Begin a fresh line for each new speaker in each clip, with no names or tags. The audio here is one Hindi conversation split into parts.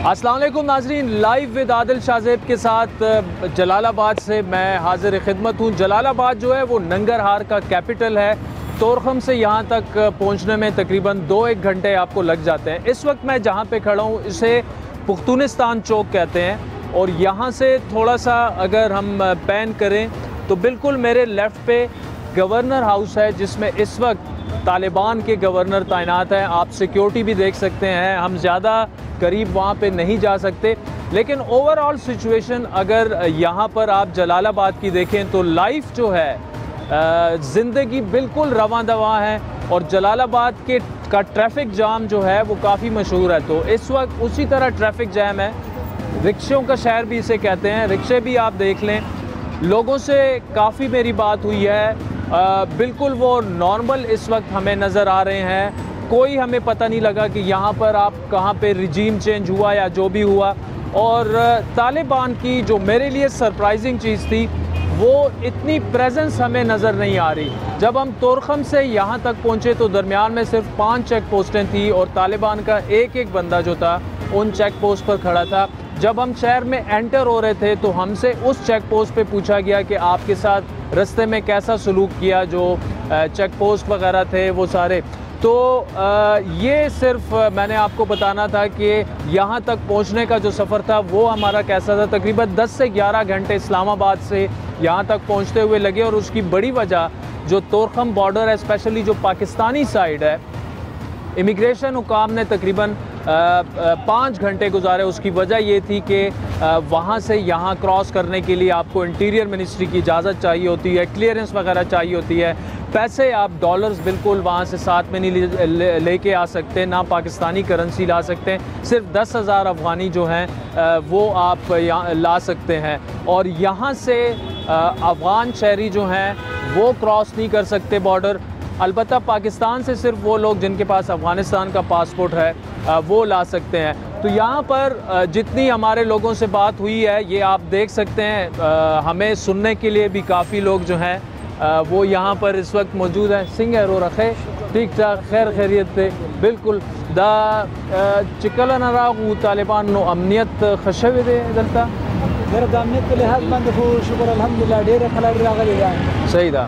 अस्सलाम वालेकुम नाजरीन, लाइव विद आदिल शाहज़ेब के साथ जलालाबाद से मैं हाजिर खिदमत हूँ। जलालाबाद जो है वो नंगरहार का कैपिटल है। तोरखम से यहाँ तक पहुँचने में तकरीबन 2-1 घंटे आपको लग जाते हैं। इस वक्त मैं जहाँ पे खड़ा हूँ इसे पुख्तूनिस्तान चौक कहते हैं और यहाँ से थोड़ा सा अगर हम पैन करें तो बिल्कुल मेरे लेफ़्ट पे गवर्नर हाउस है जिसमें इस वक्त तालिबान के गवर्नर तैनात हैं। आप सिक्योरिटी भी देख सकते हैं। हम ज़्यादा करीब वहाँ पे नहीं जा सकते, लेकिन ओवरऑल सिचुएशन अगर यहाँ पर आप जलालाबाद की देखें तो लाइफ जो है ज़िंदगी बिल्कुल रवां दवा है और जलालाबाद के का ट्रैफिक जाम जो है वो काफ़ी मशहूर है। तो इस वक्त उसी तरह ट्रैफिक जैम है। रिक्शों का शहर भी इसे कहते हैं। रिक्शे भी आप देख लें, लोगों से काफ़ी मेरी बात हुई है। बिल्कुल वो नॉर्मल इस वक्त हमें नज़र आ रहे हैं। कोई हमें पता नहीं लगा कि यहाँ पर आप कहाँ पे रिजीम चेंज हुआ या जो भी हुआ। और तालिबान की जो मेरे लिए सरप्राइजिंग चीज़ थी वो इतनी प्रेजेंस हमें नज़र नहीं आ रही। जब हम तोरखम से यहाँ तक पहुँचे तो दरमियान में सिर्फ 5 चेक पोस्टें थी और तालिबान का एक बंदा जो था उन चेक पोस्ट पर खड़ा था। जब हम शहर में एंटर हो रहे थे तो हमसे उस चेक पोस्ट पे पूछा गया कि आपके साथ रास्ते में कैसा सलूक किया, जो चेक पोस्ट वगैरह थे वो सारे। तो ये सिर्फ मैंने आपको बताना था कि यहाँ तक पहुँचने का जो सफ़र था वो हमारा कैसा था। तकरीबन 10 से 11 घंटे इस्लामाबाद से यहाँ तक पहुँचते हुए लगे और उसकी बड़ी वजह जो तोरखम बॉर्डर है, स्पेशली जो पाकिस्तानी साइड है, इमिग्रेशन हुकाम ने तकरीबन 5 घंटे गुजारे। उसकी वजह ये थी कि वहाँ से यहाँ क्रॉस करने के लिए आपको इंटीरियर मिनिस्ट्री की इजाज़त चाहिए होती है, क्लियरेंस वगैरह चाहिए होती है। पैसे आप डॉलर्स बिल्कुल वहाँ से साथ में नहीं लेके आ सकते, ना पाकिस्तानी करेंसी ला सकते हैं। सिर्फ 10,000 अफ़गानी जो हैं वो आप यहाँ ला सकते हैं और यहाँ से अफ़गान शहरी जो हैं वो क्रॉस नहीं कर सकते बॉर्डर। अलबत्ता पाकिस्तान से सिर्फ वो लोग जिनके पास अफ़गानिस्तान का पासपोर्ट है वो ला सकते हैं। तो यहाँ पर जितनी हमारे लोगों से बात हुई है ये आप देख सकते हैं। हमें सुनने के लिए भी काफ़ी लोग जो हैं वो यहाँ पर इस वक्त मौजूद हैं। सिंह रो रखे ठीक ठाक खैर खैरियत थे बिल्कुल दा चिकल नरागू तालिबान नो अमनियत खशवे दे दलता
मेरा दामियत के लिहाज बंद हो शुक्र अल्हम्दुलिल्लाह ढेर खलल रागली दा
सही दा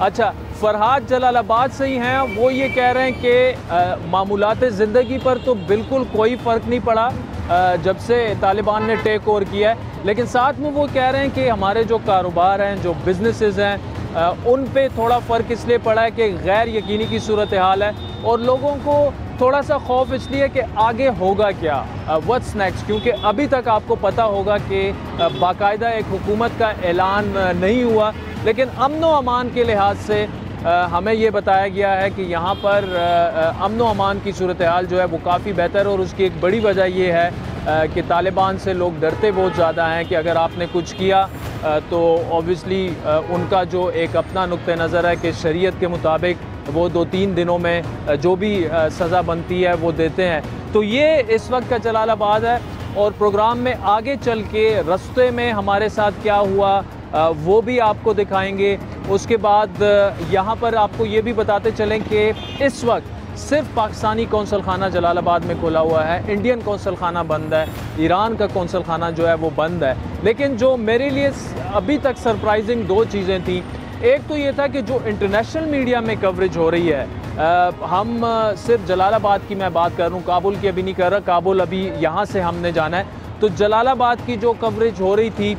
अच्छा, फरहाद जलालाबाद से ही हैं। वो ये कह रहे हैं कि मामूलात ज़िंदगी पर तो बिल्कुल कोई फ़र्क नहीं पड़ा जब से तालिबान ने टेक ओवर किया है, लेकिन साथ में वो कह रहे हैं कि हमारे जो कारोबार हैं, जो बिज़नेसेस हैं, उन पे थोड़ा फ़र्क इसलिए पड़ा है कि गैर यकीनी की सूरत हाल है और लोगों को थोड़ा सा खौफ इसलिए कि आगे होगा क्या, व्हाट्स नेक्स्ट। क्योंकि अभी तक आपको पता होगा कि बाकायदा एक हुकूमत का ऐलान नहीं हुआ, लेकिन अमन व अमान के लिहाज से हमें ये बताया गया है कि यहाँ पर अमन व अमान की सूरत हाल जो है वो काफ़ी बेहतर है और उसकी एक बड़ी वजह ये है कि तालिबान से लोग डरते बहुत ज़्यादा हैं कि अगर आपने कुछ किया तो ऑब्वियसली उनका जो एक अपना नुक्ते नज़र है कि शरीयत के मुताबिक वो 2-3 दिनों में जो भी सज़ा बनती है वो देते हैं। तो ये इस वक्त का जलालाबाद है और प्रोग्राम में आगे चल के रास्ते में हमारे साथ क्या हुआ वो भी आपको दिखाएंगे। उसके बाद यहाँ पर आपको ये भी बताते चलें कि इस वक्त सिर्फ पाकिस्तानी कौंसल खाना जलालाबाद में खुला हुआ है, इंडियन कौंसल खाना बंद है, ईरान का कौंसल खाना जो है वो बंद है। लेकिन जो मेरे लिए अभी तक सरप्राइजिंग 2 चीज़ें थी। एक तो ये था कि जो इंटरनेशनल मीडिया में कवरेज हो रही है, हम सिर्फ जलालाबाद की मैं बात कर रहा हूँ, काबुल की अभी नहीं कर रहा, काबुल अभी यहाँ से हमने जाना है। तो जलालाबाद की जो कवरेज हो रही थी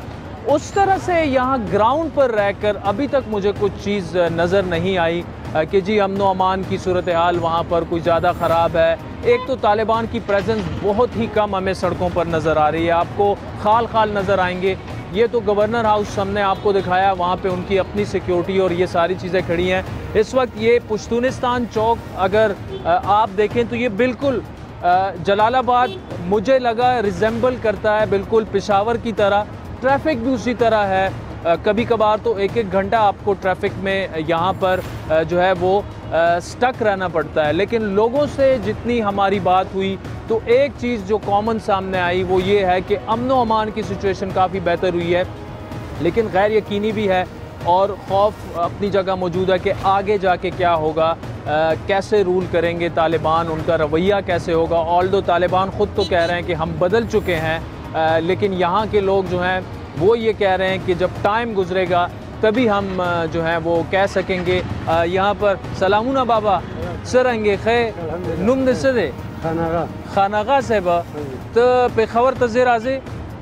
उस तरह से यहाँ ग्राउंड पर रहकर अभी तक मुझे कुछ चीज़ नज़र नहीं आई कि जी अमन व अमान की सूरत हाल वहाँ पर कुछ ज़्यादा ख़राब है। एक तो तालिबान की प्रेजेंस बहुत ही कम हमें सड़कों पर नज़र आ रही है, आपको खाल खाल नज़र आएंगे। ये तो गवर्नर हाउस हमने आपको दिखाया, वहाँ पे उनकी अपनी सिक्योरिटी और ये सारी चीज़ें खड़ी हैं। इस वक्त ये पुख्तूनिस्तान चौक अगर आप देखें तो ये बिल्कुल जलालाबाद मुझे लगा रिजेंबल करता है बिल्कुल पेशावर की तरह। ट्रैफिक भी उसी तरह है, कभी कभार तो 1-1 घंटा आपको ट्रैफिक में यहाँ पर जो है वो स्टक रहना पड़ता है। लेकिन लोगों से जितनी हमारी बात हुई तो एक चीज़ जो कॉमन सामने आई वो ये है कि अमन व अमान की सिचुएशन काफ़ी बेहतर हुई है, लेकिन गैर यकीनी भी है और खौफ अपनी जगह मौजूद है कि आगे जाके क्या होगा, कैसे रूल करेंगे तालिबान, उनका रवैया कैसे होगा। ऑल्दो तालिबान ख़ुद तो कह रहे हैं कि हम बदल चुके हैं, लेकिन यहाँ के लोग जो हैं वो ये कह रहे हैं कि जब टाइम गुजरेगा तभी हम जो हैं वो कह सकेंगे। यहाँ पर सलामुना बाबा सरंगे खे नुम दे खानागा साहब तो पेखावर तज़े राजे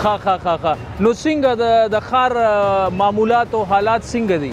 खा नो सिंह द खार मामूलात और हालात सिंह दी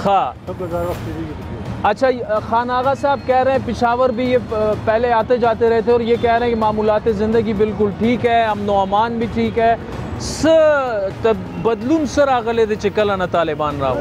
खा।
तब गुजार वक्त दी।
अच्छा, खान आगा साहब कह रहे हैं पेशावर भी ये पहले आते जाते रहते और ये कह रहे हैं कि मामूलात ज़िंदगी बिल्कुल ठीक है, अमन व अमान भी ठीक है, बदलून सर आगले दे चिकला न तालिबान रहा हो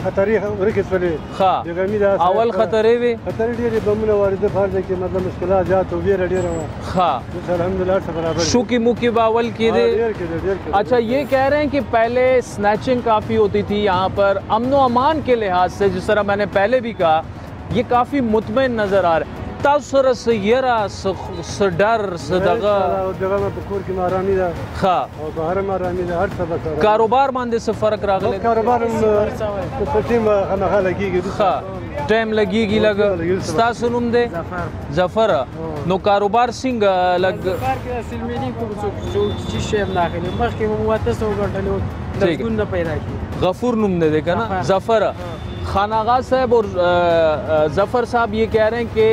खतरी रखिस वाले
खा अवल खतरे वे
खतरी डी बमने वारिद फर्ज के मतलब मुश्किलात जात हो भी रेडी रहा
खा
अल्हम्दुलिल्लाह से बराबर
शुकी मुकी बावल की दे। अच्छा, ये कह रहे हैं कि पहले स्नैचिंग काफ़ी होती थी यहाँ पर, अमन व अमान के लिहाज से जिस तरह मैंने पहले भी कहा ये काफ़ी मुतमईन नज़र आ रहा है। तासर से यरा से डर से दगा
जगह में बकूर की मारामी दा
खा
और बाहर मारामी दा हर सबक
कारोबार मांदे से फ़र्क रागले
कारोबार टीम खाना लगेगी
खा टाइम लगेगी लग स्तासुनुम दे जफर नो कारोबार सिंग लग
सिलमेनी को जो चीज़ नाखिले मख के मुवातस हो गटलो दसगुन न पैदा की
गफूर नुम दे देखा ना जफर। खानागा साहब और ज़फ़र साहब ये कह रहे हैं कि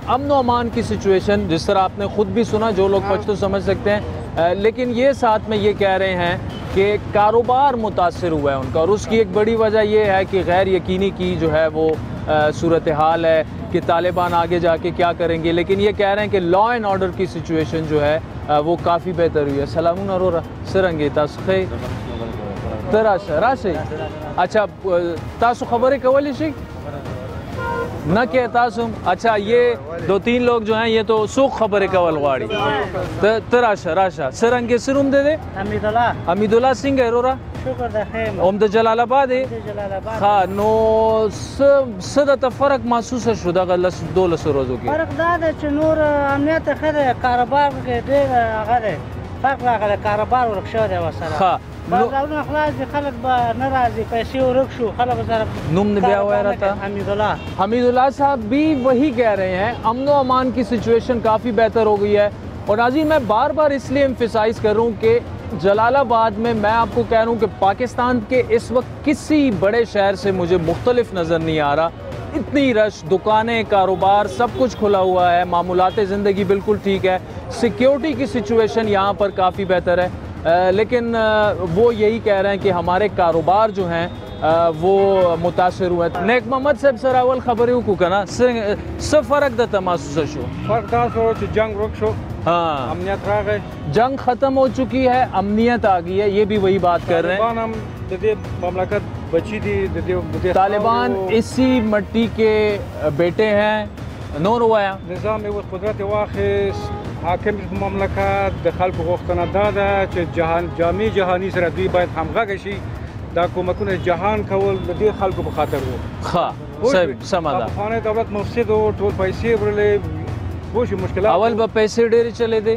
अमन व अमान की सिचुएशन जिस तरह आपने ख़ुद भी सुना, जो लोग पश्तो समझ सकते हैं, लेकिन ये साथ में ये कह रहे हैं कि कारोबार मुतासर हुआ है उनका, और उसकी एक बड़ी वजह ये है कि गैर यकीनी की जो है वो सूरत हाल है कि तालिबान आगे जाके क्या करेंगे। लेकिन ये कह रहे हैं कि लॉ एंड ऑर्डर की सिचुएशन जो है वो काफ़ी बेहतर हुई है। सलामुन अरोरा सिरंगे तस्खे तराशा राशे। अच्छा, तासु खबरें कवली शी न के तासुम। अच्छा, ये दो तीन लोग जो हैं ये तो सुख खबरें कवल वाड़ी तराशा राशा सिरंगे सिरुम दे दे हमीदुल्ला सिंह एरोरा ओमद जलालाबाद है खा नो सदा फर्क महसूस है शुदा गलस दो रोजों की
फर्क दादा चनूर अमनियत खदे कारोबार के दे गदे फर्क लागले कारोबार और रक्षा दे वसला
खा
बाजारना खलास खलक बा नाराजी पैसे और रक्षो खलक बाजार
नुम ने ब्याह हुआ रहता। हमीदुल्ला साहब भी वही कह रहे हैं, अमन व अमान की सिचुएशन काफ़ी बेहतर हो गई है। और नाज़रीन, मैं बार बार इसलिए एम्फेसाइज़ कर रहा हूँ कि जलालाबाद में मैं आपको कह रहा हूँ कि पाकिस्तान के इस वक्त किसी बड़े शहर से मुझे मुख्तलिफ नज़र नहीं आ रहा। इतनी रश, दुकानें, कारोबार सब कुछ खुला हुआ है, मामूलात ज़िंदगी बिल्कुल ठीक है, सिक्योरिटी की सिचुएशन यहाँ पर काफ़ी बेहतर है। लेकिन वो यही कह रहे हैं कि हमारे कारोबार जो हैं वो मुतासर हुए। नेक मोहम्मद साहब सरावल खबरें को करना सब फ़र्क दता महसूस शो
फर्क दासो जंग रुक शो।
हाँ,
अमनियत आ गए,
जंग ख़त्म हो चुकी है, अमनियत आ गई है, ये भी वही बात कर रहे हैं।
हम ममलकत बची थी
तालिबान इसी मिट्टी के बेटे हैं। नोर हुआ
निज़ाम वो कुदरत वाखिस हाकिम ममलकत दखल को वक्तना दादा जहान जामी जहानी सर दी बात हमगा गशी दा हुकूमतों जहान कवल दी खल को बखातर हो
खा सब समादा
खाने दौलत मुफ्सिद हो टोल पैसे बरले वो मुश्किल
अवल ब पैसे डेरे चले दे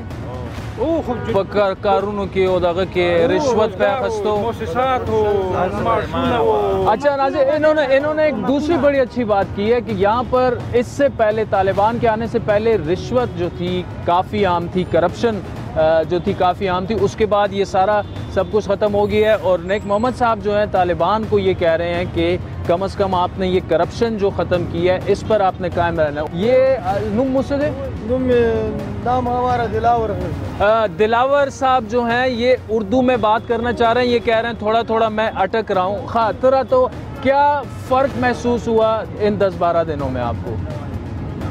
ओ खूब
पक्का कानूनों के ओदागा के रिश्वत पे खस्तो
मुअस्ससात हो माशूना हो।
अच्छा नाज़रीन, इन्होंने एक दूसरी बड़ी अच्छी बात की है कि यहाँ पर इससे पहले तालिबान के आने से पहले रिश्वत जो थी काफ़ी आम थी, करप्शन जो थी काफ़ी आम थी, उसके बाद ये सारा सब कुछ ख़त्म हो गया है। और नेक मोहम्मद साहब जो हैं तालिबान को ये कह रहे हैं कि कम से कम आपने ये करप्शन जो ख़त्म की है इस पर आपने कायम रहना। ये नुम मुझसे
नाम हमारा
दिलावर साहब जो हैं ये उर्दू में बात करना चाह रहे हैं। ये कह रहे हैं थोड़ा थोड़ा मैं अटक रहा हूँ। खातरा तो क्या फ़र्क महसूस हुआ इन 10-12 दिनों में आपको?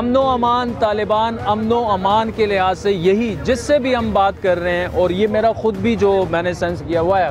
अमन व अमान तालिबान अमन व अमान के लिहाज से यही जिससे भी हम बात कर रहे हैं और ये मेरा खुद भी जो मैंने सेंस किया हुआ है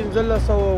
1500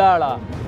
लाड़ा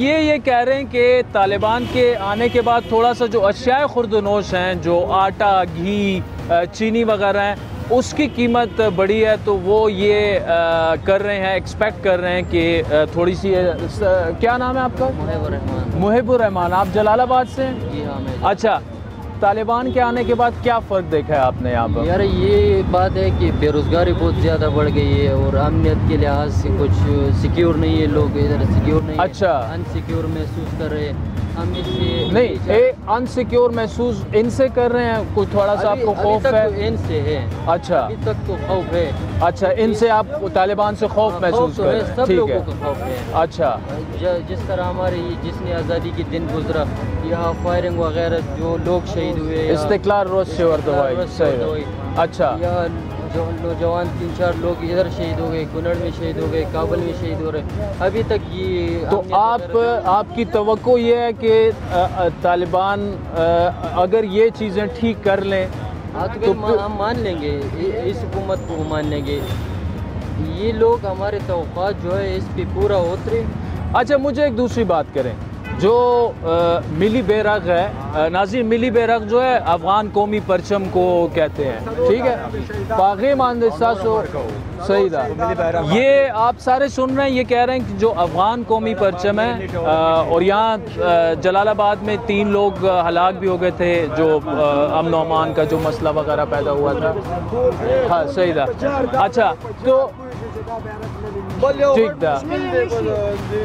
ये कह रहे हैं कि तालिबान के आने के बाद थोड़ा सा जो अशियाए खुर्दनोश हैं जो आटा घी चीनी वगैरह हैं उसकी कीमत बढ़ी है तो वो ये कर रहे हैं एक्सपेक्ट कर रहे हैं कि थोड़ी सी क्या नाम है आपका मुहिबुर रहमान आप जलालाबाद से हैं
जी हाँ मैं
अच्छा तालिबान के आने के बाद क्या फ़र्क देखा है आपने यहाँ पर
यार ये बात है कि बेरोज़गारी बहुत ज़्यादा बढ़ गई है और अमनियत के लिहाज से कुछ सिक्योर नहीं है लोग इधर सिक्योर नहीं
अच्छा
अनसिक्योर महसूस कर रहे हैं हम इससे
नहीं अनसिक्योर महसूस इनसे कर रहे हैं कुछ थोड़ा सा आपको खौफ है
इनसे है
अच्छा
अभी तक तो खौफ है
अच्छा इनसे आप तालिबान से खौफ महसूस कर रहे हैं
सब
ठीक
लोगों
है
को खौफ है
अच्छा
जिस तरह हमारे जिसने आज़ादी के दिन गुजरा यहाँ फायरिंग वगैरह जो लोग शहीद हुए
इस्तिकलाल रोज से वर्दवाई सही अच्छा
यहाँ जो नौजवान 3-4 लोग इधर शहीद हो गए कुनड़ में शहीद हो गए काबुल में शहीद हो रहे अभी तक ये
तो आपकी तवक्को ये है कि तालिबान अगर ये चीज़ें ठीक कर लें
तो हम मान लेंगे इस हुकूमत को मान लेंगे ये लोग हमारे तवक्कुआत जो है इस पे पूरा उतरे
अच्छा मुझे एक दूसरी बात करें जो मिली बेरग है नाज़रीन मिली बेरग जो है अफ़गान कौमी परचम को कहते हैं ठीक है पागे मानसा सही था ये आप सारे सुन रहे हैं ये कह रहे हैं कि जो अफ़गान कौमी परचम है और यहाँ जलालाबाद में 3 लोग हलाक भी हो गए थे जो अमन व अमान का जो मसला वगैरह पैदा हुआ था हाँ सही था अच्छा तो ठीक था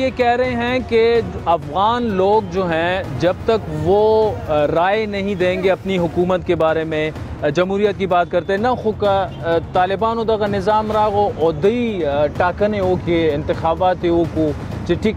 ये कह रहे हैं कि अफ़गान लोग जो हैं जब तक वो राय नहीं देंगे अपनी हुकूमत के बारे में जमहूरियत की बात करते हैं ना खुद तालिबान का निज़ाम रागो और दई टाकने हो के इंतखाबात हो को ठीक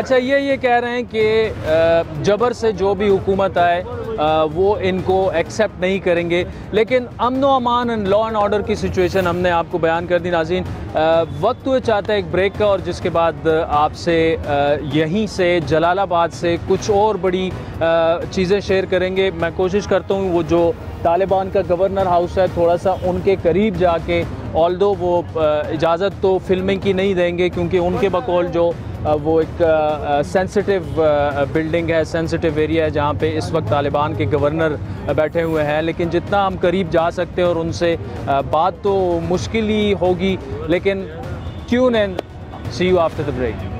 अच्छा ये कह रहे हैं कि जबर से जो भी हुकूमत आए वो इनको एक्सेप्ट नहीं करेंगे लेकिन अमन व अमान एंड लॉ एंड ऑर्डर की सिचुएशन हमने आपको बयान कर दी नाज़रीन वक्त हुए चाहता है एक ब्रेक का और जिसके बाद आपसे यहीं से जलालाबाद से कुछ और बड़ी चीज़ें शेयर करेंगे मैं कोशिश करता हूँ वो जो तालिबान का गवर्नर हाउस है थोड़ा सा उनके करीब जाके ऑल्दो वो इजाज़त तो फिल्मिंग की नहीं देंगे क्योंकि उनके बकौल जो वो एक सेंसिटिव बिल्डिंग है सेंसिटिव एरिया है जहाँ पे इस वक्त तालिबान के गवर्नर बैठे हुए हैं लेकिन जितना हम करीब जा सकते हैं और उनसे बात तो मुश्किल ही होगी लेकिन tune in see you after the break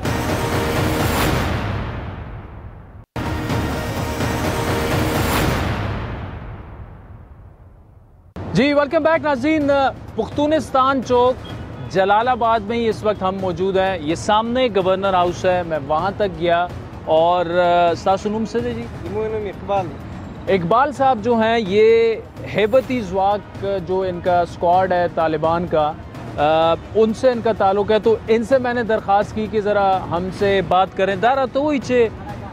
जी वेलकम बैक नाज़रीन पुख्तूनिस्तान चौक जलालाबाद में ही इस वक्त हम मौजूद हैं ये सामने गवर्नर हाउस है मैं वहाँ तक गया और सासुनुम से जी इकबाल साहब जो हैं ये हेबती ज़वाक जो इनका स्क्वाड है तालिबान का उनसे इनका ताल्लुक़ है तो इनसे मैंने दरख्वास्त की कि ज़रा हमसे बात करें दारा तो वही चे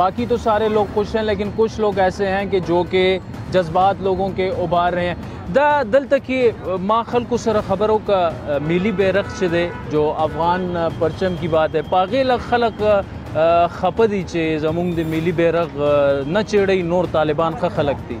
बाकी तो सारे लोग खुश हैं लेकिन कुछ लोग ऐसे हैं कि जो कि जज्बात लोगों के उबार रहे हैं दा दल तक ये माँ खल को सर खबरों का मिली बेरख दे जो अफगान परचम की बात है पागे लग खलक खपदी चे जमुंग दे मिली बेरख न चेड़ई नूर तालिबान का खलक थी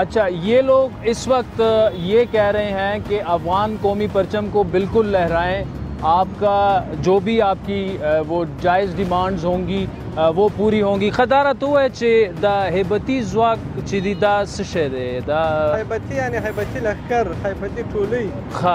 अच्छा ये लोग इस वक्त ये कह रहे हैं कि अफगान कौमी परचम को बिल्कुल लहराएं आपका जो भी आपकी वो जायज़ डिमांड्स होंगी वो पूरी होंगी खदारा तो है चे दा हेबती ज़वाक चिदी दा सशेदे दा
हेबती यानी हेबती लश्कर हेबती टोली
खा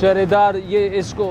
चरेदार ये इसको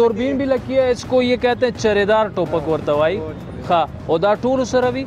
दूरबीन भी लगी है इसको ये कहते हैं चरेदार टोपक वर्तवाई खा और दा टूर सर अभी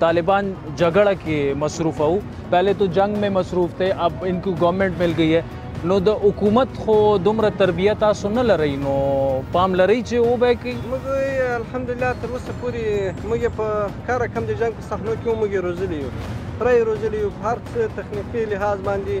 तालिबान झगड़ा के मसरूफ़ हो पहले तो जंग में मसरूफ़ थे अब इनको गवर्नमेंट मिल गई है नो द हुकूमत खो दुमर तरबियत सुन लरई नो पाम लरई चे वो बे की
मुझे अल्हम्दुलिल्लाह तर वस पूरी मुझे पर कार कम दे जंग सखनो क्यों मुझे रोजली रई रोजली हर तकनीकी लिहाज बांधी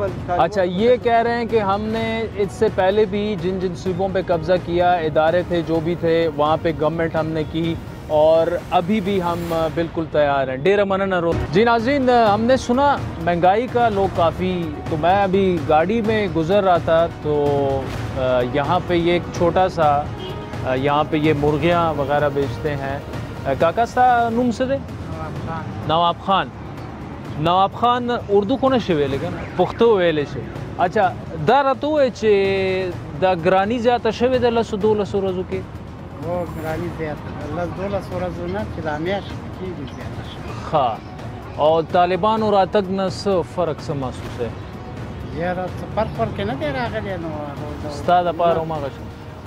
अच्छा ये कह रहे हैं कि हमने इससे पहले भी जिन जिन सूबों पे कब्ज़ा किया इदारे थे जो भी थे वहाँ पे गवर्नमेंट हमने की और अभी भी हम बिल्कुल तैयार हैं डेरा मनन रो जी नाज़रीन हमने सुना महंगाई का लोग काफ़ी तो मैं अभी गाड़ी में गुज़र रहा था तो यहाँ पे ये एक छोटा सा यहाँ पे ये मुर्गियाँ वगैरह बेचते हैं काका सा नुम से दे नवाब खान उर्दू को नशे वेले का पुख्तो वेले से अच्छा दा रतो है चे दा ग्रानी ज़्यादा शवे दा लसो दो लसो रज़ू के
वो ग्रानी ज़्यादा लस दो लसो रज़ू ना चिदामियाश की ज़्यादा
खा और तालिबान और आतंक न स फ़र्क से महसूस है
यार फर्क के ना दे रहा है नो
स्ताद पारो मागश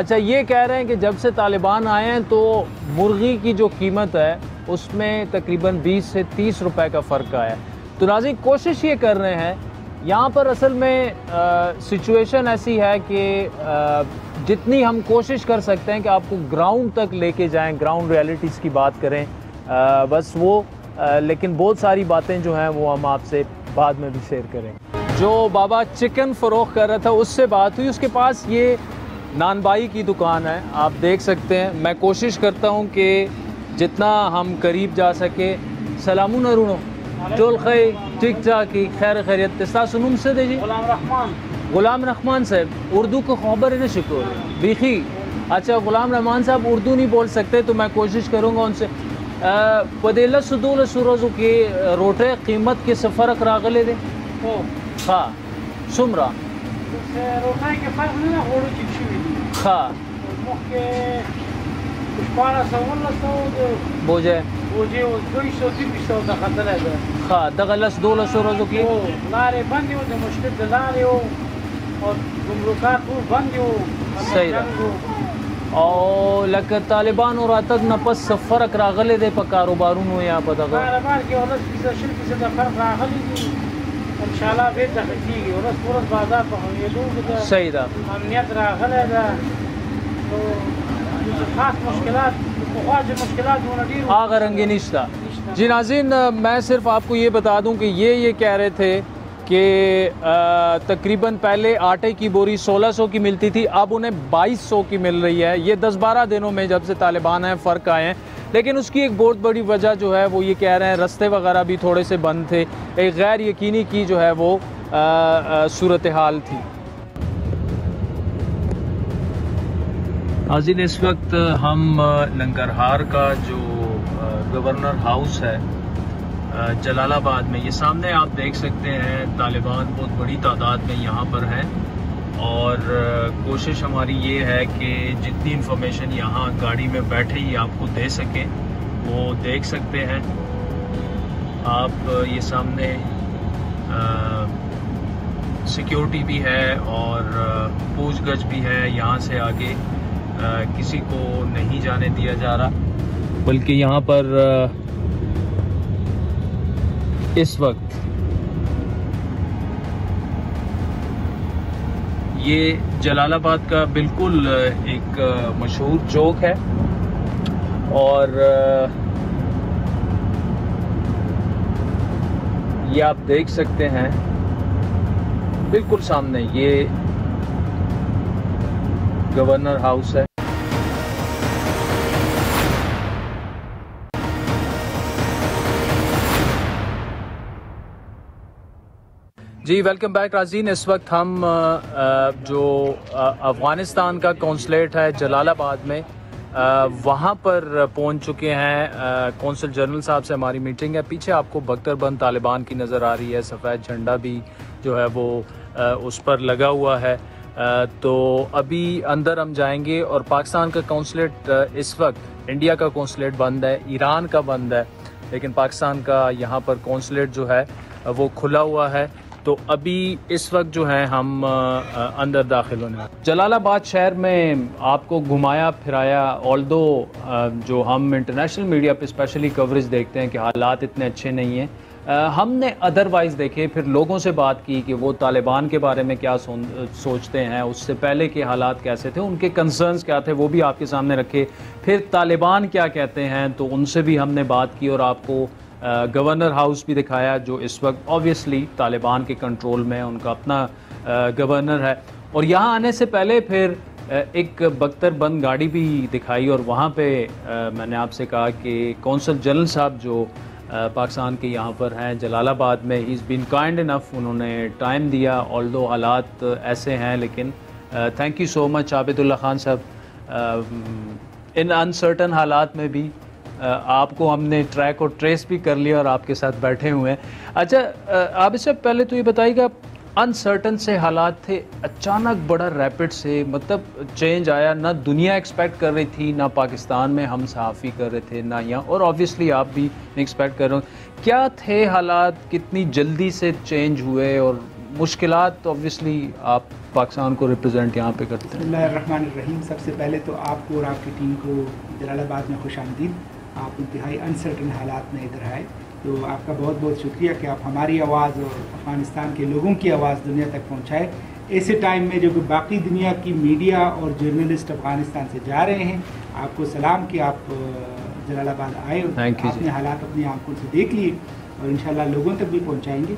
अच्छा ये कह रहे हैं कि जब से तालिबान आए हैं तो मुर्गी की जो कीमत है उसमें तकरीबन 20 से 30 रुपए का फ़र्क आया है तो नाज़रीन कोशिश ये कर रहे हैं यहाँ पर असल में सिचुएशन ऐसी है कि जितनी हम कोशिश कर सकते हैं कि आपको ग्राउंड तक लेके जाएं ग्राउंड रियलिटीज़ की बात करें बस वो लेकिन बहुत सारी बातें जो हैं वो हम आपसे बाद में भी शेयर करें जो बाबा चिकन फ़रोख्त कर रहा था उससे बात हुई उसके पास ये नानबाई की दुकान है आप देख सकते हैं मैं कोशिश करता हूँ कि जितना हम करीब जा सके सलामु नरूनो टोल खै ठीक ठाक खैर खैरियत तिस्ता सुनुम से दे जी गुलाम रहमान साहब उर्दू को खबर है ना शिको बीखी अच्छा गुलाम रहमान साहब उर्दू नहीं बोल सकते तो मैं कोशिश करूँगा उनसे पदेला सुदूल सूरजों की रोटे कीमत के सफ़र रागले दे हाँ सुमरा हाँ बोझे हाँ दगलस 200 रोजों की
लारे बंदी हो मुश्किल लारे हो और गुमरुकात वो बंद हो
सही और लक तालिबान और तक न पस फ़र्क रागले दे प कारोबारों या पता
कारोबार के और किसी किसी का फर्क रागली दी इंशाल्लाह बे तहकीकी और पूरा बाजार पर ये लोग
सही था
अमनियत रागले दा तो खास मुश्किलात बहुत मुश्किलात होना दी
आगे रंगे निश्ता। जी नाज़रीन, मैं सिर्फ आपको ये बता दूं कि ये कह रहे थे कि तकरीबन पहले आटे की बोरी 1600 की मिलती थी, अब उन्हें 2200 की मिल रही है। ये 10-12 दिनों में जब से तालिबान हैं फ़र्क आए हैं, लेकिन उसकी एक बहुत बड़ी वजह जो है वो ये कह रहे हैं रास्ते वगैरह भी थोड़े से बंद थे, एक गैर यकीनी की जो है वो सूरत हाल थी। नाज़रीन, इस वक्त हम नंगरहार का जो गवर्नर हाउस है जलालाबाद में, ये सामने आप देख सकते हैं तालिबान बहुत बड़ी तादाद में यहाँ पर हैं और कोशिश हमारी ये है कि जितनी इन्फॉर्मेशन यहाँ गाड़ी में बैठे ही आपको दे सकें वो देख सकते हैं आप। ये सामने सिक्योरिटी भी है और पूछगछ भी है, यहाँ से आगे किसी को नहीं जाने दिया जा रहा, बल्कि यहाँ पर इस वक्त ये जलालाबाद का बिल्कुल एक मशहूर चौक है और ये आप देख सकते हैं बिल्कुल सामने ये गवर्नर हाउस है। जी वेलकम बैक नाज़रीन, इस वक्त हम जो अफ़गानिस्तान का कौंसलेट है जलालाबाद में वहाँ पर पहुँच चुके हैं। कौंसल जनरल साहब से हमारी मीटिंग है। पीछे आपको बख्तरबंद तालिबान की नज़र आ रही है, सफ़ेद झंडा भी जो है वो उस पर लगा हुआ है। तो अभी अंदर हम जाएंगे और पाकिस्तान का कौंसलेट इस वक्त, इंडिया का कौंसलेट बंद है, ईरान का बंद है, लेकिन पाकिस्तान का यहाँ पर कौंसलेट जो है वो खुला हुआ है। तो अभी इस वक्त जो है हम अंदर दाखिल होने। जलालाबाद शहर में आपको घुमाया फिराया, ऑल्दो जो हम इंटरनेशनल मीडिया पे स्पेशली कवरेज देखते हैं कि हालात इतने अच्छे नहीं हैं, हमने अदरवाइज़ देखे, फिर लोगों से बात की कि वो तालिबान के बारे में क्या सोचते हैं, उससे पहले के हालात कैसे थे, उनके कंसर्न्स क्या थे, वो भी आपके सामने रखे, फिर तालिबान क्या कहते हैं तो उनसे भी हमने बात की और आपको गवर्नर हाउस भी दिखाया जो इस वक्त ऑब्वियसली तालिबान के कंट्रोल में है, उनका अपना गवर्नर है। और यहाँ आने से पहले फिर एक बख्तरबंद गाड़ी भी दिखाई और वहाँ पे मैंने आपसे कहा कि कौंसल जनरल साहब जो पाकिस्तान के यहाँ पर हैं जलालाबाद में, he is been kind enough, उन्होंने टाइम दिया, ऑल्दो हालात ऐसे हैं, लेकिन thank you so much Abidullah Khan sahab. In uncertain हालात में भी आपको हमने ट्रैक और ट्रेस भी कर लिया और आपके साथ बैठे हुए हैं। अच्छा, आप इससे पहले तो ये बताइएगा, अनसर्टन से हालात थे, अचानक बड़ा रैपिड से मतलब चेंज आया, ना दुनिया एक्सपेक्ट कर रही थी, ना पाकिस्तान में हम सहाफ़ी कर रहे थे, ना यहाँ, और ऑब्वियसली आप भी एक्सपेक्ट कर रहे हो। क्या थे हालात, कितनी जल्दी से चेंज हुए और मुश्किलात? ऑब्वियसली आप पाकिस्तान को रिप्रेजेंट यहाँ पे करते हैं।
बिस्मिल्लाहिर्रहमानिर्रहीम। सबसे पहले तो आपको और आपकी टीम को जलालाबाद में खुशामदीद। आप इंतहाई अनसर्टन हालात में इधर आए, तो आपका बहुत बहुत शुक्रिया कि आप हमारी आवाज़ और अफ़गानिस्तान के लोगों की आवाज़ दुनिया तक पहुँचाए। ऐसे टाइम में जो कि बाकी दुनिया की मीडिया और जर्नलिस्ट अफ़गानिस्तान से जा रहे हैं, आपको सलाम कि आप जलालाबाद आए और आपने हालात अपनी आंखों से देख लिए और इंशाल्लाह लोगों तक भी पहुँचाएँगे।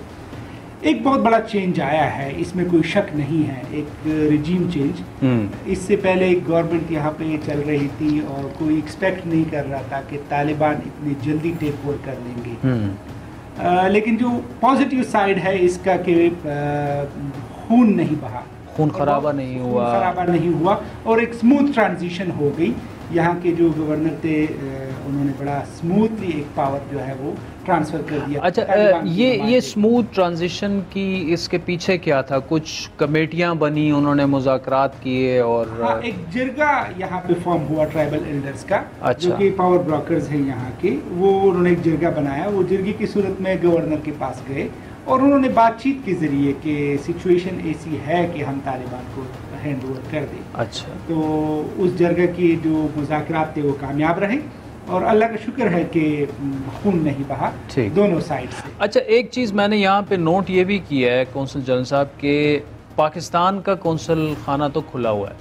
एक बहुत बड़ा चेंज आया है, इसमें कोई शक नहीं है, एक रिजीम चेंज। इससे पहले एक गवर्नमेंट यहाँ पे चल रही थी और कोई एक्सपेक्ट नहीं कर रहा था कि तालिबान इतनी जल्दी टेक ओवर कर लेंगे। लेकिन जो पॉजिटिव साइड है इसका कि खून नहीं बहा,
खून खराबा नहीं हुआ और एक स्मूथ ट्रांजिशन हो गई। यहाँ के जो गवर्नर थे उन्होंने बड़ा स्मूथली एक पावर जो है वो ट्रांसफ़र कर दिया। अच्छा, ये स्मूथ ट्रांजिशन की इसके पीछे क्या था? कुछ कमेटियाँ बनी, उन्होंने मुज़ाकरात किए और
हाँ, एक जिरगा यहाँ पे फॉर्म हुआ ट्राइबल एल्डर्स का। अच्छा। जो कि पावर ब्रोकर्स हैं यहाँ के, वो उन्होंने एक जिरगा बनाया, वो जिरगे की सूरत में गवर्नर के पास गए और उन्होंने बातचीत के ज़रिए कि सिचुएशन ऐसी है कि हम तालिबान को हैंड ओवर कर दें।
अच्छा,
तो उस जगह की जो मुज़ाकरात थे वो कामयाब रहे और अल्लाह का शुक्र है कि खून नहीं बहा दोनों साइड से।
अच्छा, एक चीज़ मैंने यहाँ पे नोट ये भी किया है कौंसल जनरल साहब के पाकिस्तान का कौंसल खाना तो खुला हुआ है,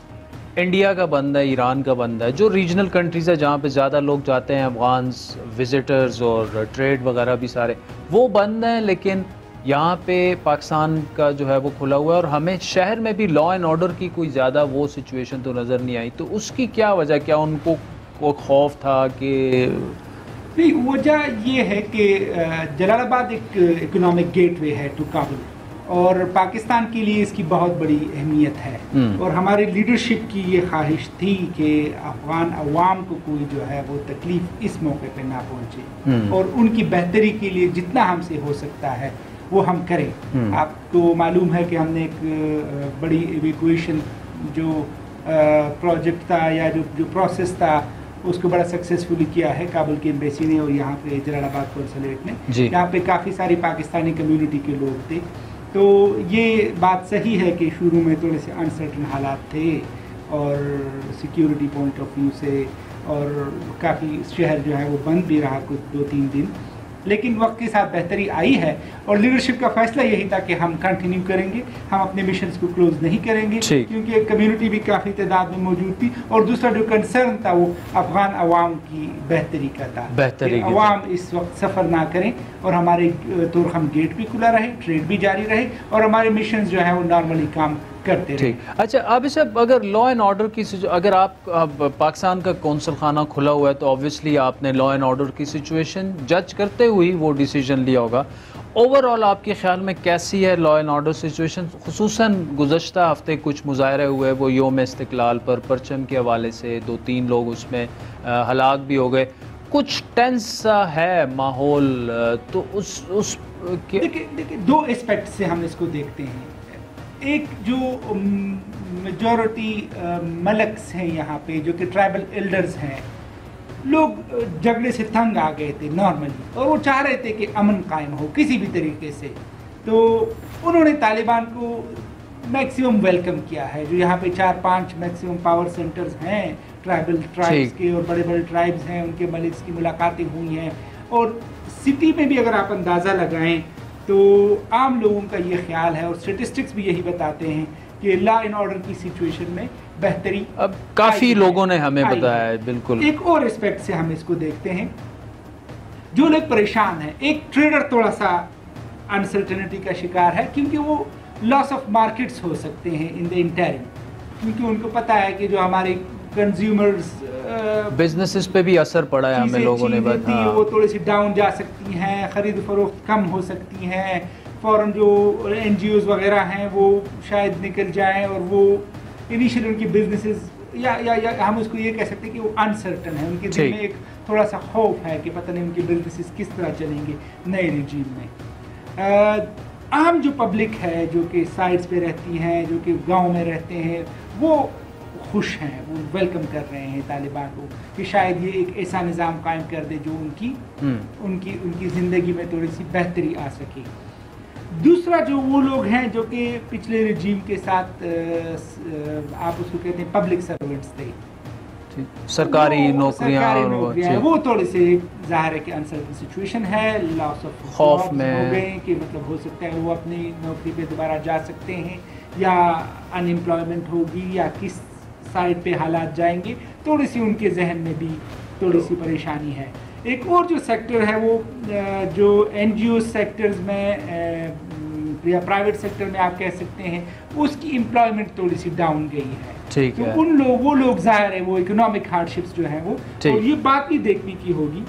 इंडिया का बंद है, ईरान का बंद है, जो रीजनल कंट्रीज़ है जहाँ पे ज़्यादा लोग जाते हैं, अफगान्स विज़िटर्स और ट्रेड वगैरह भी सारे वो बंद हैं, लेकिन यहाँ पे पाकिस्तान का जो है वो खुला हुआ है और हमें शहर में भी लॉ एंड ऑर्डर की कोई ज़्यादा वो सिचुएशन तो नज़र नहीं आई। तो उसकी क्या वजह, क्या उनको को खौफ था कि
नहीं? वजह ये है कि जलालाबाद एक इकोनॉमिक गेटवे है टू काबुल और पाकिस्तान के लिए इसकी बहुत बड़ी अहमियत है और हमारी लीडरशिप की ये ख्वाहिश थी कि अफगान अवाम को कोई जो है वो तकलीफ इस मौके पे ना पहुंचे और उनकी बेहतरी के लिए जितना हमसे हो सकता है वो हम करें। आपको मालूम है कि हमने एक बड़ी एवेक्यूएशन जो प्रोजेक्ट था या जो प्रोसेस था उसको बड़ा सक्सेसफुली किया है काबुल की एम्बेसी ने और यहाँ पे जलालाबाद कौंसलेट ने। यहाँ पे काफ़ी सारी पाकिस्तानी कम्युनिटी के लोग थे, तो ये बात सही है कि शुरू में थोड़े से अनसर्टन हालात थे और सिक्योरिटी पॉइंट ऑफ व्यू से और काफ़ी शहर जो है वो बंद भी रहा कुछ 2-3 दिन, लेकिन वक्त के साथ बेहतरी आई है और लीडरशिप का फैसला यही था कि हम कंटिन्यू करेंगे, हम अपने मिशंस को क्लोज नहीं करेंगे क्योंकि कम्युनिटी भी काफ़ी तादाद में मौजूद थी और दूसरा जो कंसर्न था वो अफगान अवाम की बेहतरी का था। अवाम इस वक्त सफ़र ना करें और हमारे तोरखम गेट भी खुला रहे, ट्रेड भी जारी रहे और हमारे मिशन जो है वो नॉर्मली काम करते रहे।
अच्छा, अब इसे अगर लॉ एंड ऑर्डर की अगर आप पाकिस्तान का कौंसल खाना खुला हुआ है तो ऑब्वियसली आपने लॉ एंड ऑर्डर की सिचुएशन जज करते हुए वो डिसीजन लिया होगा। ओवरऑल आपके ख्याल में कैसी है लॉ एंड ऑर्डर सिचुएशन? खुसूसन गुज़श्ता हफ्ते कुछ मुजाहरे हुए वो योम इस्तिकलाल पर, परचम के हवाले से 2-3 लोग उसमें हलाक भी हो गए, कुछ टेंस सा है माहौल, तो उस
देखिए 2 एस्पेक्ट से हम इसको देखते हैं। एक जो मेजॉरिटी मलक्स हैं यहाँ पे जो कि ट्राइबल एल्डर्स हैं, लोग झगड़े से तंग आ गए थे नॉर्मली और वो चाह रहे थे कि अमन कायम हो किसी भी तरीके से, तो उन्होंने तालिबान को मैक्सिमम वेलकम किया है। जो यहाँ पे 4-5 मैक्सिमम पावर सेंटर्स हैं ट्राइब्स के और बड़े बड़े ट्राइब्स हैं, उनके मलिक्स की मुलाकातें हुई हैं और सिटी में भी अगर आप अंदाज़ा लगाएं तो आम लोगों का ये ख्याल है और स्टेटिस्टिक्स भी यही बताते हैं कि लॉ एंड ऑर्डर की सिचुएशन में बेहतरी
अब काफ़ी लोगों ने हमें बताया है। बिल्कुल,
एक और एस्पेक्ट से हम इसको देखते हैं, जो लोग परेशान हैं, एक ट्रेडर थोड़ा सा अनसर्टेनिटी का शिकार है क्योंकि वो लॉस ऑफ मार्केट्स हो सकते हैं इन द इंटरिम, क्योंकि उनको पता है कि जो हमारे कंज्यूमर्स
बिजनेसेस पे भी असर पड़ा है हमें लोगों ने
बताया, वो थोड़ी सी डाउन जा सकती हैं, ख़रीद फरोख्त कम हो सकती हैं, फ़ौरन जो NGOs वगैरह हैं वो शायद निकल जाएं और वो इनिशियल उनकी बिजनेसेस या हम उसको ये कह सकते हैं कि वो अनसर्टन है, उनके दिल में एक थोड़ा सा खौफ है कि पता नहीं उनकी बिजनेसेस किस तरह चलेंगे नए रिजीम में। आम जो पब्लिक है जो कि साइड्स पे रहती हैं, जो कि गांव में रहते हैं, वो खुश हैं, वो वेलकम कर रहे हैं तालिबान को कि शायद ये एक ऐसा निज़ाम कायम कर दे जो उनकी ज़िंदगी में थोड़ी सी बेहतरी आ सके। दूसरा जो वो लोग हैं जो कि पिछले रिजीम के साथ आप उसको कहते हैं पब्लिक सर्वेंट्स थे,
सरकारी नौकरियां,
वो थोड़े से जाहिर है कि अनसर्टन सिचुएशन है, लॉस ऑफ
खौफ में
हो गए कि मतलब हो सकता है वो अपनी नौकरी पे दोबारा जा सकते हैं या अनएम्प्लॉयमेंट होगी या किस साइड पे हालात जाएंगे, थोड़ी सी उनके जहन में भी थोड़ी सी परेशानी है। एक और जो सेक्टर है वो जो NGO सेक्टर्स में या प्राइवेट सेक्टर में आप कह सकते हैं उसकी एम्प्लॉयमेंट थोड़ी सी डाउन गई है।
ठीक है,
तो वो लोग जाहिर है वो इकोनॉमिक हार्डशिप्स जो है वो, और ये बात भी देखने की होगी।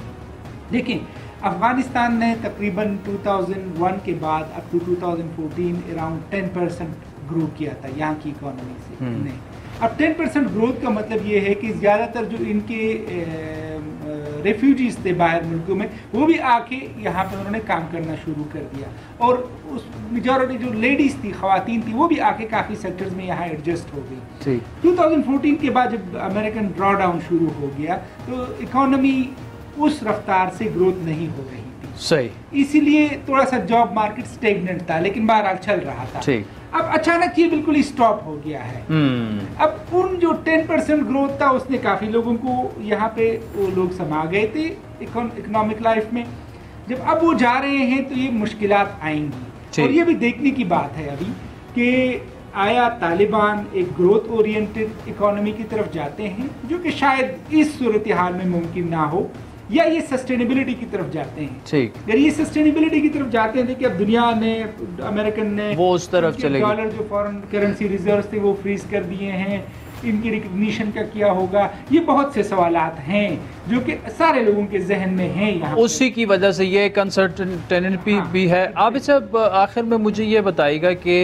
देखिए अफगानिस्तान ने तकरीबन 2001 के बाद अप टू 2014 अराउंड 10% ग्रो किया था यहाँ की इकोनॉमी से। नहीं, अब 10% ग्रोथ का मतलब ये है कि ज़्यादातर जो इनके रेफ्यूजीज थे बाहर मुल्कों में वो भी आके यहाँ पे उन्होंने काम करना शुरू कर दिया और उस मेजॉरिटी जो लेडीज़ थी, ख़वातीन थी, वो भी आके काफ़ी सेक्टर्स में यहाँ एडजस्ट हो गई। 2014 के बाद जब अमेरिकन ड्रॉ डाउन शुरू हो गया तो इकोनॉमी उस रफ्तार से ग्रोथ नहीं हो रही थी।
सही।
इसीलिए थोड़ा सा जॉब मार्केट स्टेगनेंट था, लेकिन बहरहाल चल रहा था।
ठीक।
अब अचानक ये बिल्कुल स्टॉप हो गया है। अब उन जो 10% ग्रोथ था उसने काफी लोगों को यहाँ पे वो लोग समा गए थे इकोनॉमिक लाइफ में। जब अब वो जा रहे हैं तो ये मुश्किलात आएंगी। और ये भी देखने की बात है अभी कि आया तालिबान एक ग्रोथ ओरिएंटेड इकोनॉमी की तरफ जाते हैं, जो कि शायद इस सूरत हाल में मुमकिन ना हो, या ये सस्टेनेबिलिटी की तरफ जाते हैं।
ठीक।
अगर ये सस्टेनेबिलिटी की तरफ जाते हैं, देखिए अब दुनिया ने, अमेरिकन ने
वो उस तरफ चलेगी।
डॉलर जो फॉरेन करेंसी रिजर्व थे वो फ्रीज कर दिए हैं, इनकी रिकग्निशन का क्या होगा, ये बहुत से सवालात हैं जो कि सारे लोगों के जहन में हैं। यहाँ
उसी की वजह से ये अनसर्टेनिटी भी है। आप सब आखिर में मुझे ये बताइएगा कि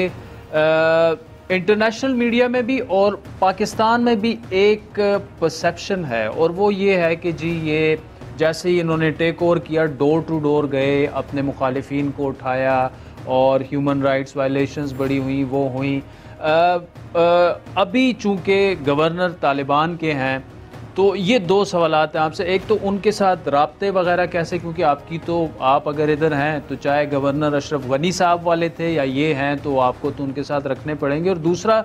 इंटरनेशनल मीडिया में भी और पाकिस्तान में भी एक परसेप्शन है, और वो ये है कि जी ये जैसे ही इन्होंने टेक ओवर किया, डोर टू डोर गए, अपने मुखालिफिन को उठाया और ह्यूमन राइट्स वायलेशंस बड़ी हुई, वो हुई। अभी चूँकि गवर्नर तालिबान के हैं, तो ये दो सवालात हैं आपसे। एक तो उनके साथ राब्ते वगैरह कैसे, क्योंकि आप अगर इधर हैं तो चाहे गवर्नर अशरफ गनी साहब वाले थे या ये हैं, तो आपको तो उनके साथ रखने पड़ेंगे। और दूसरा,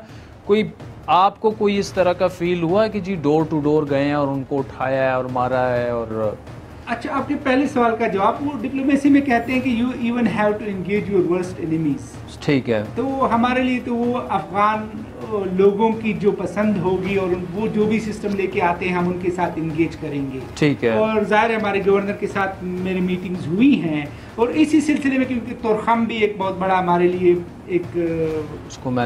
आपको कोई इस तरह का फील हुआ कि जी डोर टू डोर गए हैं और उनको उठाया है और मारा है? और
अच्छा, आपके पहले सवाल का जवाब, वो डिप्लोमेसी में कहते हैं कि you even have to engage your worst enemies.
ठीक है।
तो हमारे लिए तो वो अफगान लोगों की जो पसंद होगी और वो जो भी सिस्टम लेके आते हैं हम उनके साथ इंगेज करेंगे।
ठीक है।
और जाहिर है हमारे गवर्नर के साथ मेरी मीटिंग्स हुई हैं, और इसी सिलसिले में, क्योंकि तोरखम भी एक बहुत बड़ा हमारे लिए एक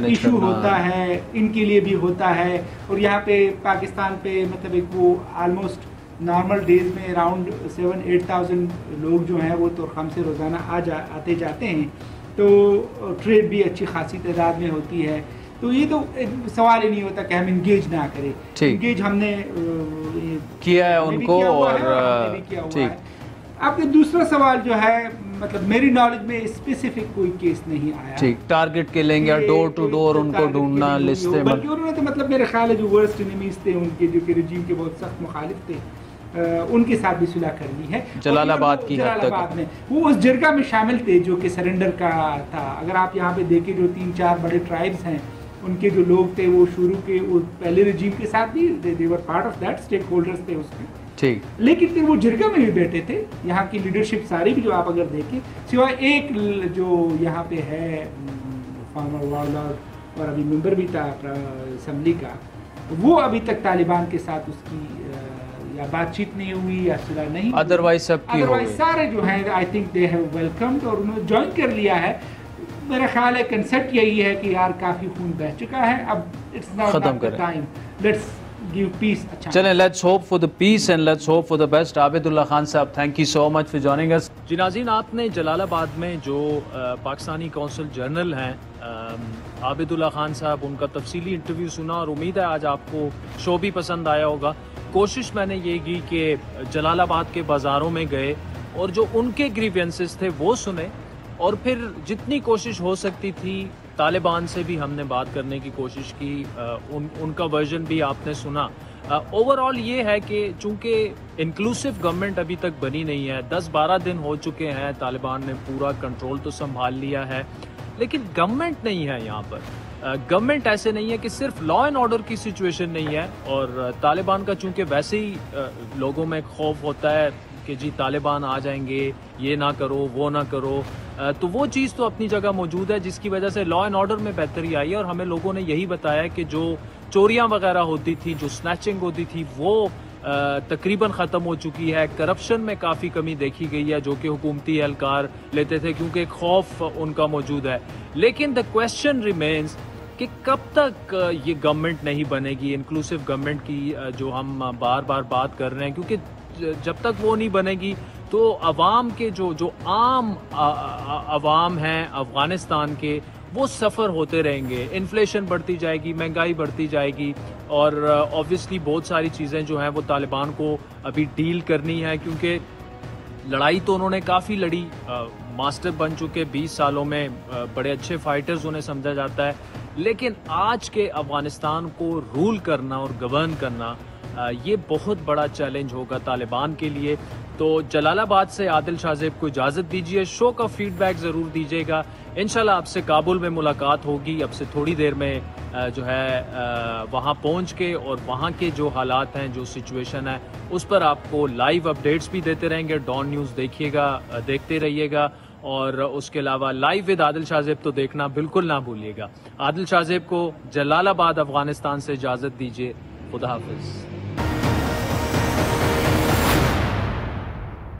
इशू होता है, इनके लिए भी होता है। और यहाँ पे पाकिस्तान पे मतलब एक वो ऑलमोस्ट नॉर्मल डेज में अराउंड 7-8,000 लोग जो हैं वो तोरखम से रोज़ाना आते जाते हैं, तो ट्रेड भी अच्छी खासी तादाद में होती है। तो ये तो सवाल ही नहीं होता कि हम इंगेज ना करें। इंगेज हमने
किया है उनको, और
ठीक। आपके दूसरा सवाल जो है, मतलब मेरी नॉलेज में स्पेसिफिक कोई केस नहीं आया।
ठीक। टारगेट के लेंगे डोर टू डोर उनको ढूंढना, लिस्ट में,
बल्कि उन्होंने तो मतलब मेरे ख्याल है जो वर्स्ट एनिमीज थे उनके, जो कि रजीम के बहुत सख्त मुखालिफ थे, उनके साथ भी सुलह कर ली है।
जलालाबाद की
जलालाबाद में वो उस जरगा में शामिल थे जो कि सरेंडर का था। अगर आप यहाँ पे देखें, जो 3-4 बड़े ट्राइब्स हैं, उनके जो लोग थे वो शुरू के वो पहले रजीम के साथ भी they were part of that, stakeholders थे उसमें। ठीक। लेकिन फिर वो जरगा में भी बैठे थे। यहाँ की लीडरशिप सारी भी जो आप अगर देखें, सिवाय एक जो यहाँ पे है फॉर्मर वार्लॉर्ड और अभी मेंबर भी था असम्बली का, वो अभी तक तालिबान के साथ उसकी या बातचीत नहीं हुई या सुलह नहीं।
अदरवाइज
सारे जो हैं I think they have welcomed और उन्होंने ज्वाइन कर लिया है। मेरा ख्याल है कंसेप्ट यही है कि यार काफी खून बह चुका है, अब it's not the time, let's give peace. अच्छा
चलें, let's hope for the peace and let's hope for the best. Abidullah Khan sahab, thank you so much for joining us. जी नाज़रीन, आपने जलालाबाद में जो पाकिस्तानी कौंसल जनरल हैं आबिदुल्ला खान साहब, उनका तफसीली इंटरव्यू सुना और उम्मीद है आज आपको शो भी पसंद आया होगा। कोशिश मैंने ये की कि जलालाबाद के बाज़ारों में गए और जो उनके ग्रीवेंसेस थे वो सुने, और फिर जितनी कोशिश हो सकती थी तालिबान से भी हमने बात करने की कोशिश की, उनका वर्जन भी आपने सुना। ओवरऑल ये है कि चूँकि इंक्लूसिव गवर्नमेंट अभी तक बनी नहीं है, 10-12 दिन हो चुके हैं, तालिबान ने पूरा कंट्रोल तो संभाल लिया है, लेकिन गवर्नमेंट नहीं है यहाँ पर। गवर्नमेंट ऐसे नहीं है कि सिर्फ लॉ एंड ऑर्डर की सिचुएशन नहीं है, और तालिबान का चूँकि वैसे ही लोगों में खौफ होता है कि जी तालिबान आ जाएंगे, ये ना करो वो ना करो, तो वो चीज़ तो अपनी जगह मौजूद है, जिसकी वजह से लॉ एंड ऑर्डर में बेहतरी आई है। और हमें लोगों ने यही बताया कि जो चोरियां वगैरह होती थी, जो स्नैचिंग होती थी, वो तकरीबन ख़त्म हो चुकी है। करप्शन में काफ़ी कमी देखी गई है, जो कि हुकूमती एहलकार लेते थे, क्योंकि एक खौफ उनका मौजूद है। लेकिन द क्वेश्चन रिमेन्स कि कब तक ये गवर्नमेंट नहीं बनेगी, इंक्लूसिव गवर्नमेंट की जो हम बार बार बात कर रहे हैं, क्योंकि जब तक वो नहीं बनेगी तो अवाम के जो आम अवाम हैं अफ़गानिस्तान के, वो सफ़र होते रहेंगे, इन्फ्लेशन बढ़ती जाएगी, महंगाई बढ़ती जाएगी, और ऑब्वियसली बहुत सारी चीज़ें जो हैं वो तालिबान को अभी डील करनी है, क्योंकि लड़ाई तो उन्होंने काफ़ी लड़ी, मास्टर बन चुके 20 सालों में, बड़े अच्छे फाइटर्स उन्हें समझा जाता है, लेकिन आज के अफ़गानिस्तान को रूल करना और गवर्न करना ये बहुत बड़ा चैलेंज होगा तालिबान के लिए। तो जलालाबाद से आदिल शाहजेब को इजाज़त दीजिए। शो का फीडबैक ज़रूर दीजिएगा। इंशाल्लाह आपसे काबुल में मुलाकात होगी। अब से थोड़ी देर में जो है वहाँ पहुँच के और वहाँ के जो हालात हैं, जो सिचुएशन है, उस पर आपको लाइव अपडेट्स भी देते रहेंगे। डॉन न्यूज़ देखिएगा, देखते रहिएगा। और उसके अलावा लाइव विद आदिल शाहजेब तो देखना बिल्कुल ना भूलिएगा। आदिल शाहजेब को जलालाबाद अफगानिस्तान से इजाज़त दीजिए। खुदा हाफिज़।